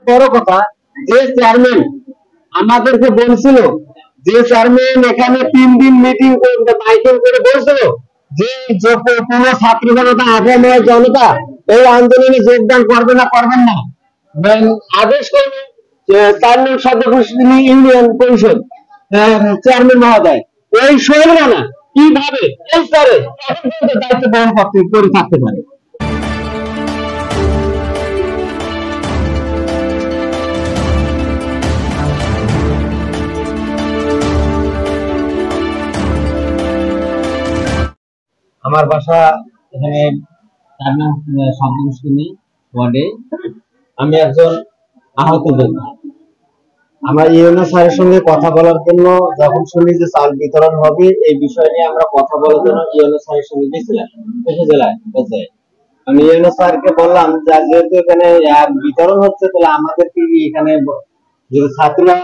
বড় কথা, যে চেয়ারম্যান আমাদেরকে বলছিল, যে চেয়ারম্যান এখানে 3 দিন মিটিং করে মাইকিং করে বলছিল যে কোন ছাত্র জনতা আগামী জনতা এই আন্দোলনে যোগদান করবে না, করবেন না, আদেশ করবে 4 নং সদস্য ইউনিয়ন পরিষদ চেয়ারম্যান মহোদয়, এই শৈলরা না কিভাবে এই স্তরে দায়িত্ব বহন করে থাকতে পারে? আমার বাসা এখানে 4 নং সদস্যনী ওয়ার্ডে। আমি একজন আহত যোদ্ধা। আমরা ইউনো স্যারের সঙ্গে কথা বলার জন্য যখন শুনি যে চাল বিতরণ হবে এই বিষয় নিয়ে আমরা কথা বলার জন্য ইউনো স্যারের সঙ্গে গেছিলাম জেলায়। আমি ইউনো স্যারকে বললাম যেহেতু এখানে বিতরণ হচ্ছে তাহলে আমাদের কি এখানে যে ছাত্ররা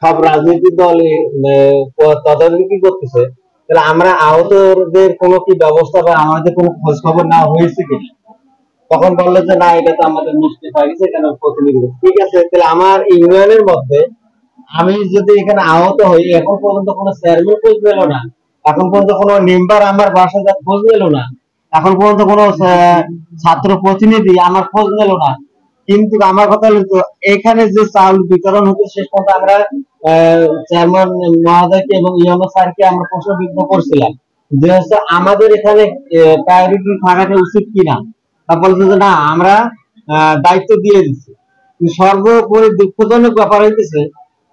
সব রাজনৈতিক দল তদারকি করতেছে, তাহলে আমরা আহতদের কোনো কি ব্যবস্থা বা আমাদের কোনো খোঁজ খবর নেওয়া হয়েছে কিনা? তখন বললো যে না, এটা তো আমাদের মিস্টেক হয়ে গেছে, এখানে প্রতিনিধি। ঠিক আছে, তাহলে আমার ইউনিয়নের মধ্যে আমি যদি এখানে আহত হই, এখন পর্যন্ত কোনো চেয়ারম্যান খোঁজ পেল না, এখন পর্যন্ত কোনো মেম্বার আমার বাসায় খোঁজ পেল না, এখন পর্যন্ত কোনো ছাত্র প্রতিনিধি আমার খোঁজ নিল না। কিন্তু আমার কথা হলো তো এখানে যে চাউল বিতরণ হচ্ছে শেষ পর্যন্ত আমরা চেয়ারম্যান মহোদয়কে এবং ইউনো স্যারকে আমরা প্রশ্নবিদ্ধ করছিলাম যে হচ্ছে আমাদের এখানে প্রায়োরিটি থাকাটা উচিত কিনা। তা বলছে যে না, আমরা দায়িত্ব দিয়ে দিচ্ছি। সর্বোপরি দুঃখজনক ব্যাপার হইতেছে,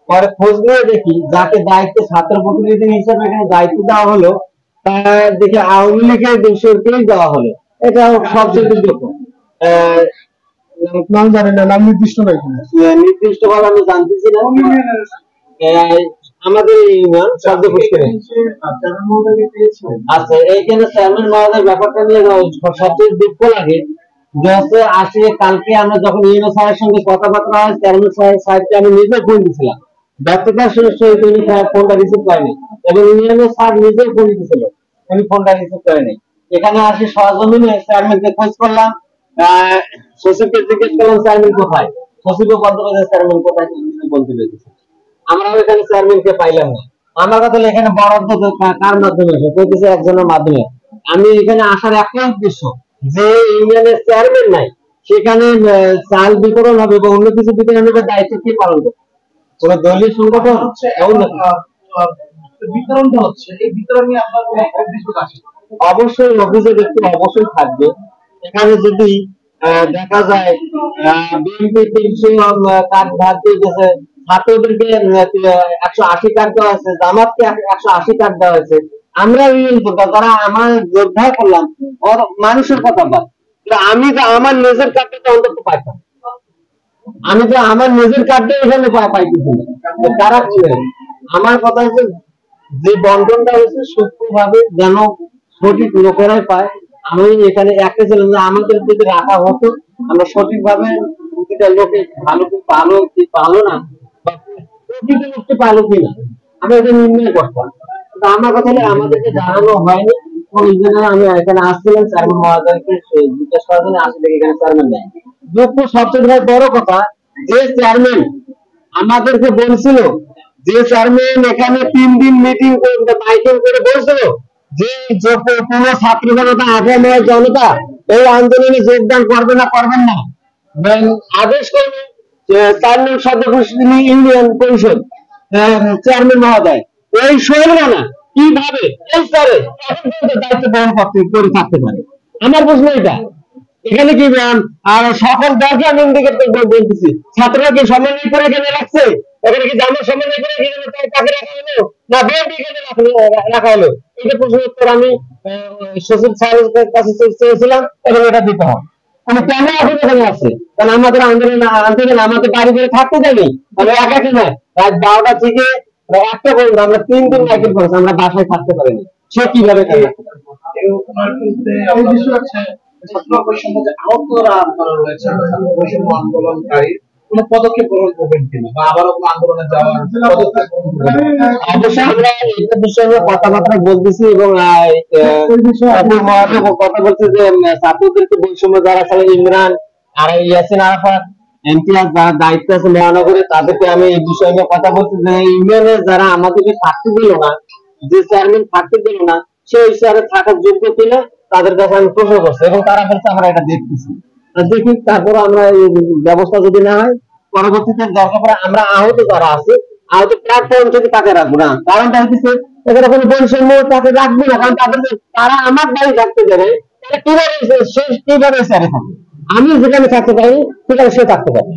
পরে খোঁজ নিয়ে দেখি যাকে দায়িত্ব ছাত্র প্রতিনিধি হিসেবে এখানে দায়িত্ব দেওয়া হলো তার দেখে আওয়ামী লীগের দেশেরকেই দেওয়া হলো। এটা সবচেয়ে দুঃখ। নাম জানি না, নাম নির্দিষ্ট নাই, নির্দিষ্ট ভাবে আমি জানতেছি না। আমাদের ইউনিয়ন শব্দ পুষ্করে। আচ্ছা, এইখানে চেয়ারম্যান মহোদয় ব্যাপারটা নিয়ে সবচেয়ে দুঃখ লাগে যে হচ্ছে আসলে কালকে আমরা যখন ইউনো স্যারের সঙ্গে কথাবার্তা হয়, চেয়ারম্যান সাহেবকে আমি নিজে ফোন দিয়েছিলাম, ব্যর্থতার সহিত উনি ফোনটা রিসিভ করেনি এবং ইউনিয়নের স্যার নিজেই ফোন দিয়েছিল, উনি ফোনটা রিসিভ করেনি। এখানে আসি সহজমিনে চেয়ারম্যানকে খোঁজ করলাম, সচিবকে জিজ্ঞেস করলাম চেয়ারম্যান কোথায়, সচিবও বলতে পারছে চেয়ারম্যান কোথায় বলতে পেরেছে। আমরা এখানে চেয়ারম্যানকে পাইলাম না। আমার কথা হলো এখানে বরাদ্দ কার মাধ্যমে বলতেছে একজনের মাধ্যমে। আমি এখানে আসার একটাই উদ্দেশ্য যে ইউনিয়নের চেয়ারম্যান নাই, সেখানে চাল বিতরণ হবে বা অন্য কিছু বিতরণের দায়িত্ব কি পালন করবে? কোন দলীয় সংগঠন হচ্ছে বিতরণটা হচ্ছে, এই বিতরণ নিয়ে আপনার কোনো অভিযোগ আছে? অবশ্যই অভিযোগ একটু অবশ্যই থাকবে। এখানে যদি দেখা যায় বিএনপি 300 কার্ড ভাগ দিয়ে গেছে, ছাত্রদেরকে 180 কার্ড দেওয়া হয়েছে, জামাতকে 180 কার্ড দেওয়া হয়েছে। আমরা যারা আমার যোদ্ধা করলাম মানুষের কথা বল, আমি যে আমার নিজের কার্ডটা অন্তত পাইতাম, আমি যে আমার নিজের কার্ডটা এখানে পাইতেছি না, তারা আমার কথা হচ্ছে যে বন্টনটা হচ্ছে সূক্ষ্মভাবে যেন সঠিক লোকেরাই পায়। আমি এখানে একটা ছিলাম যে আমাদের যদি রাখা হতো, আমরা সঠিকভাবে প্রতিটা লোকে ভালো কি পালো কি পালো না, বা প্রতিটা লোককে পালো কিনা আমরা এটা নির্ণয় করতাম। কিন্তু আমার কথা হলে আমাদেরকে জানানো হয়নি। আমি এখানে আসছিলাম চেয়ারম্যান মহোদয়কে জিজ্ঞাসা করার জন্য, আসলে এখানে চেয়ারম্যান নেই। দুঃখ সবচেয়ে বড় কথা, যে চেয়ারম্যান আমাদেরকে বলছিল, যে চেয়ারম্যান এখানে 3 দিন মিটিং করে মাইকিং করে বলছিল যে কোন ছাত্র জনতা আগামী জনতা এই আন্দোলনে যোগদান করবে না, করবেন না, আদেশ করবে 4 নং সদস্য ইউনিয়ন পরিষদ চেয়ারম্যান মহোদয়, এই শৈলরা না কিভাবে এই স্তরে দায়িত্ব বহন করে থাকতে পারে? আমার প্রশ্ন এটা। এখানে কি আর সকল দলকে আমি ইন্ডিকেট বলতেছি, ছাত্ররা কি সমন্বয় করে এখানে রাখছে? এখানে কি জামাত সমন্বয় করে তাকে রাখা হলো না বিএনপি এখানে রাখা হলো? এটা প্রশ্ন উত্তর আমি সচিব স্যারের কাছে চেয়েছিলাম এবং এটা দিতে হয়। আমি কেন এখন এখানে আছে? কারণ আমাদের আন্দোলন আমাদের বাড়ি ঘরে থাকতে দেয়নি, আমি একাকি নয়, রাত 12টা থেকে 1টা পর্যন্ত আমরা 3 দিন মাইকিং করেছি, আমরা বাসায় থাকতে পারিনি। সে কিভাবে আন্দোলনকারী কোন পদক্ষেপ গ্রহণ করবেন কিনা বা আবারও কোন আন্দোলনে যাওয়ার পদক্ষেপ গ্রহণ করবেন? অবশ্যই আমরা এই বিষয়ে কথাবার্তা বলতেছি এবং কথা বলছি যে ছাত্রদেরকে বৈষম্য যারা খেলে ইমরান আর ইয়াসিন আরাফাত এমপিআর যারা দায়িত্ব আছে মহানগরে তাদেরকে আমি এই বিষয় নিয়ে কথা বলছি যে ইউনিয়নের যারা আমাদেরকে থাকতে দিল না, যে চেয়ারম্যান থাকতে দিল না, সেই চেয়ারে থাকার যোগ্য কিনা তাদের কাছে আমি প্রশ্ন করছি এবং তারা বলছে আমরা এটা দেখতেছি। দেখি তারপর আমরা এই ব্যবস্থা যদি না হয় পরবর্তীতে দরকার পড়ে আমরা আহত যারা আছে, আহত প্ল্যাটফর্ম থেকে তাকে রাখবো না। কারণটা হচ্ছে এখানে কোনো বৈষম্য তাকে রাখবো না, কারণ তাদের তারা আমার বাড়ি থাকতে পারে, তারা কিভাবে সে কিভাবে স্যারে থাকে, আমি যেখানে থাকতে পারি সেখানে সে থাকতে পারে।